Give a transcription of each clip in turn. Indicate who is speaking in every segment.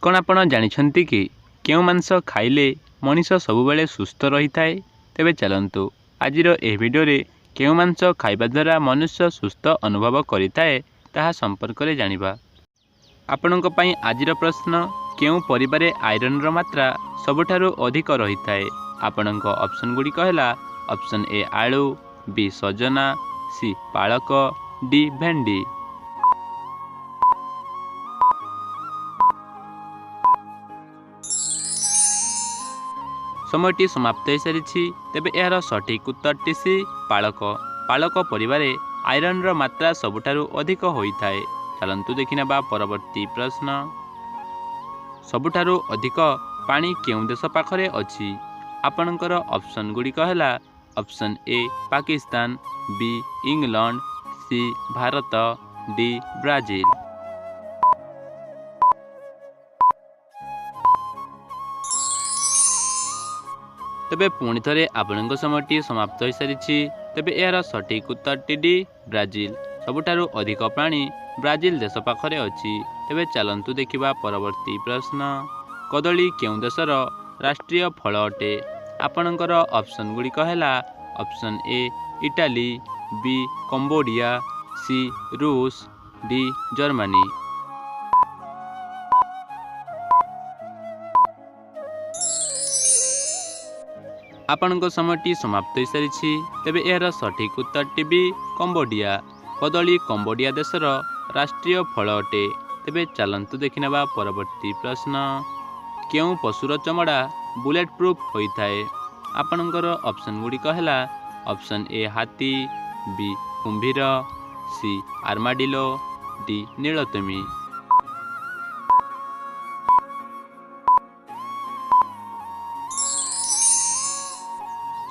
Speaker 1: କ'ଣ ଆପଣ ଜାଣିଛନ୍ତି କି କେଉଁ ମାଂସ ଖାଇଲେ ମଣିଷ ସବୁବେଳେ ସୁସ୍ଥ ରହିଥାଏ? ତେବେ ଚାଲନ୍ତୁ ଆଜିର ଏହି ଭିଡ଼ିଓରେ କେଉଁ ମାଂସ ଖାଇବା ଦ୍ୱାରା ମନୁଷ୍ୟ ସୁସ୍ଥ ଅନୁଭବ କରିଥାଏ ତାହା ସମ୍ପର୍କରେ ଜାଣିବା। ଆପଣଙ୍କ ପାଇଁ ଆଜିର ପ୍ରଶ୍ନ, କେଉଁ ପରିବାରେ ଆଇରନ୍ର ମାତ୍ରା ସବୁଠାରୁ ଅଧିକ ରହିଥାଏ? ଆପଣଙ୍କ ଅପସନ୍ ଗୁଡ଼ିକ ହେଲା ଅପସନ୍ ଏ ଆଳୁ, ବି ସଜନା, ସି ପାଳକ, ଡି ଭେଣ୍ଡି। ସମୟଟି ସମାପ୍ତ ହୋଇସାରିଛି। ତେବେ ଏହାର ସଠିକ୍ ଉତ୍ତରଟି ସି ପାଳକ। ପାଳକ ପରିବାରେ ଆଇରନ୍ର ମାତ୍ରା ସବୁଠାରୁ ଅଧିକ ହୋଇଥାଏ। ଚାଲନ୍ତୁ ଦେଖିନେବା ପରବର୍ତ୍ତୀ ପ୍ରଶ୍ନ। ସବୁଠାରୁ ଅଧିକ ପାଣି କେଉଁ ଦେଶ ପାଖରେ ଅଛି? ଆପଣଙ୍କର ଅପସନ୍ ଗୁଡ଼ିକ ହେଲା ଅପସନ୍ ଏ ପାକିସ୍ତାନ, ବି England, C Bharat, D Brazil. ତେବେ ପୁଣି ଥରେ ଆପଣଙ୍କ ସମୟଟି ସମାପ୍ତ ହୋଇସାରିଛି। ତେବେ ଏହାର ସଠିକ୍ ଉତ୍ତରଟି ଡି ବ୍ରାଜିଲ। ସବୁଠାରୁ ଅଧିକ ପାଣି ବ୍ରାଜିଲ ଦେଶ ପାଖରେ ଅଛି। ତେବେ ଚାଲନ୍ତୁ ଦେଖିବା ପରବର୍ତ୍ତୀ ପ୍ରଶ୍ନ। କଦଳୀ କେଉଁ ଦେଶର ରାଷ୍ଟ୍ରୀୟ ଫଳ ଅଟେ? ଆପଣଙ୍କର ଅପସନ୍ ଗୁଡ଼ିକ ହେଲା option A Italy, B Cambodia, C ରୁଷ, ଡି ଜର୍ମାନୀ। ଆପଣଙ୍କ ସମୟଟି ସମାପ୍ତ ହୋଇସାରିଛି। ତେବେ ଏହାର ସଠିକ୍ ଉତ୍ତରଟି ବି କମ୍ବୋଡ଼ିଆ। କଦଳୀ କମ୍ବୋଡ଼ିଆ ଦେଶର ରାଷ୍ଟ୍ରୀୟ ଫଳ ଅଟେ। ତେବେ ଚାଲନ୍ତୁ ଦେଖିନେବା ପରବର୍ତ୍ତୀ ପ୍ରଶ୍ନ। କେଉଁ ପଶୁର ଚମଡ଼ା ବୁଲେଟ୍ ପ୍ରୁଫ୍ ହୋଇଥାଏ? ଆପଣଙ୍କର ଅପସନ୍ ଗୁଡ଼ିକ ହେଲା ଅପସନ୍ ଏ ହାତୀ, ବି କୁମ୍ଭୀର, ସି ଆର୍ମାଡିଲୋ, ଡି ନୀଳତମୀ।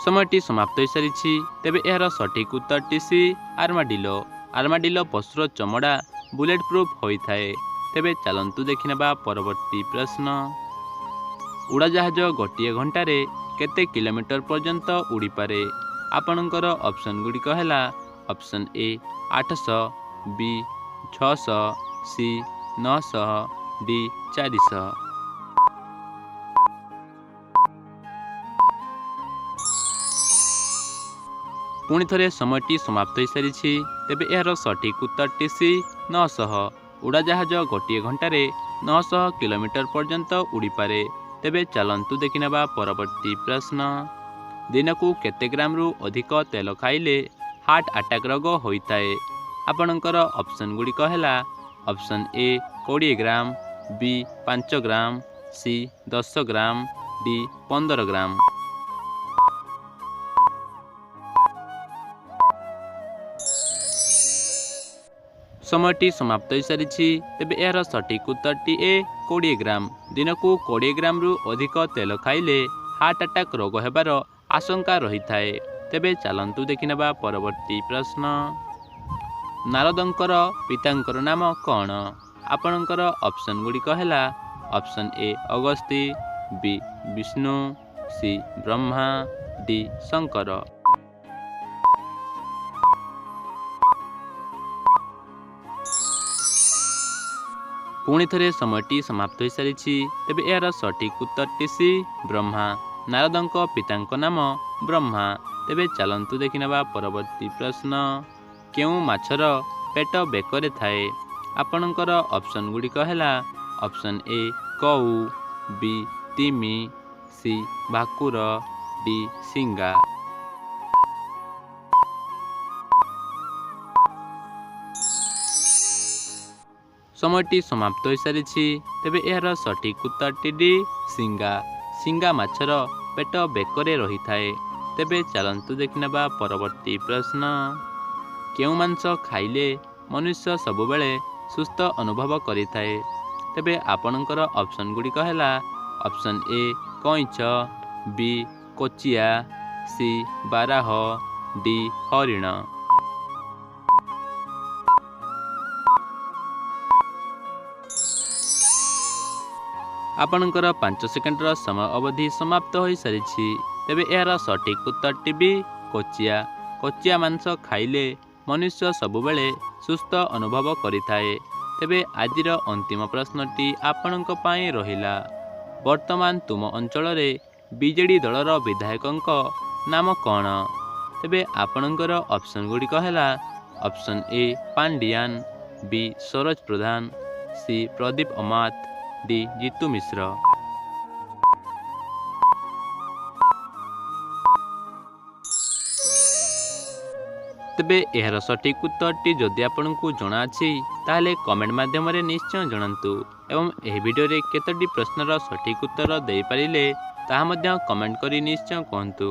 Speaker 1: ସମୟଟି ସମାପ୍ତ ହୋଇସାରିଛି। ତେବେ ଏହାର ସଠିକ୍ ଉତ୍ତରଟି ସି ଆର୍ମାଡିଲୋ। ଆର୍ମାଡିଲୋ ପଶୁର ଚମଡ଼ା ବୁଲେଟ୍ ପ୍ରୁଫ୍ ହୋଇଥାଏ। ତେବେ ଚାଲନ୍ତୁ ଦେଖିନେବା ପରବର୍ତ୍ତୀ ପ୍ରଶ୍ନ। ଉଡ଼ାଜାହାଜ ଗୋଟିଏ ଘଣ୍ଟାରେ କେତେ କିଲୋମିଟର ପର୍ଯ୍ୟନ୍ତ ଉଡ଼ିପାରେ? ଆପଣଙ୍କର ଅପସନ୍ ଗୁଡ଼ିକ ହେଲା ଅପସନ୍ ଏ 800, ବି 600, ସି 900, ଡି 400। ପୁଣି ଥରେ ସମୟଟି ସମାପ୍ତ ହୋଇସାରିଛି। ତେବେ ଏହାର ସଠିକ୍ ଉତ୍ତରଟି ସି 900। ଉଡ଼ାଜାହାଜ ଗୋଟିଏ ଘଣ୍ଟାରେ 900 କିଲୋମିଟର ପର୍ଯ୍ୟନ୍ତ ଉଡ଼ିପାରେ। ତେବେ ଚାଲନ୍ତୁ ଦେଖିନେବା ପରବର୍ତ୍ତୀ ପ୍ରଶ୍ନ। ଦିନକୁ କେତେ ଗ୍ରାମରୁ ଅଧିକ ତେଲ ଖାଇଲେ ହାର୍ଟ ଆଟାକ୍ ରୋଗ ହୋଇଥାଏ? ଆପଣଙ୍କର ଅପସନ୍ ଗୁଡ଼ିକ ହେଲା ଅପସନ୍ ଏ 20 ଗ୍ରାମ, ବି 5 ଗ୍ରାମ, ସି 10 ଗ୍ରାମ, ଡି 15 ଗ୍ରାମ। ସମୟଟି ସମାପ୍ତ ହୋଇସାରିଛି। ତେବେ ଏହାର ସଠିକ୍ ଉତ୍ତରଟି ଏ 20 ଗ୍ରାମ। ଦିନକୁ 20 ଗ୍ରାମରୁ ଅଧିକ ତେଲ ଖାଇଲେ ହାର୍ଟ ଆଟାକ୍ ରୋଗ ହେବାର ଆଶଙ୍କା ରହିଥାଏ। ତେବେ ଚାଲନ୍ତୁ ଦେଖିନେବା ପରବର୍ତ୍ତୀ ପ୍ରଶ୍ନ। ନାରଦଙ୍କର ପିତାଙ୍କର ନାମ କ'ଣ? ଆପଣଙ୍କର ଅପସନ୍ ଗୁଡ଼ିକ ହେଲା option A Agasti, B Vishnu, C Brahma, D Shankar. ପୁଣି ଥରେ ସମୟଟି ସମାପ୍ତ ହୋଇସାରିଛି। ତେବେ ଏହାର ସଠିକ୍ ଉତ୍ତରଟି ସି ବ୍ରହ୍ମା। ନାରଦଙ୍କ ପିତାଙ୍କ ନାମ ବ୍ରହ୍ମା। ତେବେ ଚାଲନ୍ତୁ ଦେଖିନେବା ପରବର୍ତ୍ତୀ ପ୍ରଶ୍ନ। କେଉଁ ମାଛର ପେଟ ବେକରେ ଥାଏ? ଆପଣଙ୍କର ଅପସନ୍ ଗୁଡ଼ିକ ହେଲା ଅପସନ୍ ଏ କଉ, ବି ତିମି, ସି ଭାକୁର, ଡି ଶିଙ୍ଗା। ସମୟଟି ସମାପ୍ତ ହୋଇସାରିଛି। ତେବେ ଏହାର ସଠିକ୍ ଉତ୍ତରଟି ଡି ଶିଙ୍ଗା। ଶିଙ୍ଗା ମାଛର ପେଟ ବେକରେ ରହିଥାଏ। ତେବେ ଚାଲନ୍ତୁ ଦେଖିନେବା ପରବର୍ତ୍ତୀ ପ୍ରଶ୍ନ। କେଉଁ ମାଂସ ଖାଇଲେ ମନୁଷ୍ୟ ସବୁବେଳେ ସୁସ୍ଥ ଅନୁଭବ କରିଥାଏ? ତେବେ ଆପଣଙ୍କର ଅପସନ୍ ଗୁଡ଼ିକ ହେଲା ଅପସନ୍ ଏ କଇଁଛ, ବି କୋଚିଆ, ସି ବାରାହ, ଡି ହରିଣ। ଆପଣଙ୍କର 5 ସେକେଣ୍ଡର ସମୟ ଅବଧି ସମାପ୍ତ ହୋଇସାରିଛି। ତେବେ ଏହାର ସଠିକ୍ ଉତ୍ତରଟି ବି କୋଚିଆ। କୋଚିଆ ମାଂସ ଖାଇଲେ ମନୁଷ୍ୟ ସବୁବେଳେ ସୁସ୍ଥ ଅନୁଭବ କରିଥାଏ। ତେବେ ଆଜିର ଅନ୍ତିମ ପ୍ରଶ୍ନଟି ଆପଣଙ୍କ ପାଇଁ ରହିଲା। ବର୍ତ୍ତମାନ ତୁମ ଅଞ୍ଚଳରେ ବିଜେଡ଼ି ଦଳର ବିଧାୟକଙ୍କ ନାମ କ'ଣ? ତେବେ ଆପଣଙ୍କର ଅପସନ୍ ଗୁଡ଼ିକ ହେଲା option A Pandian, B Saroj Pradhan, C Pradeep Amat, D Jitu Mishra. ତେବେ ଏହାର ସଠିକ୍ ଉତ୍ତରଟି ଯଦି ଆପଣଙ୍କୁ ଜଣାଅଛି ତାହେଲେ କମେଣ୍ଟ ମାଧ୍ୟମରେ ନିଶ୍ଚୟ ଜଣାନ୍ତୁ ଏବଂ ଏହି ଭିଡ଼ିଓରେ କେତୋଟି ପ୍ରଶ୍ନର ସଠିକ୍ ଉତ୍ତର ଦେଇପାରିଲେ ତାହା ମଧ୍ୟ କମେଣ୍ଟ କରି ନିଶ୍ଚୟ କୁହନ୍ତୁ।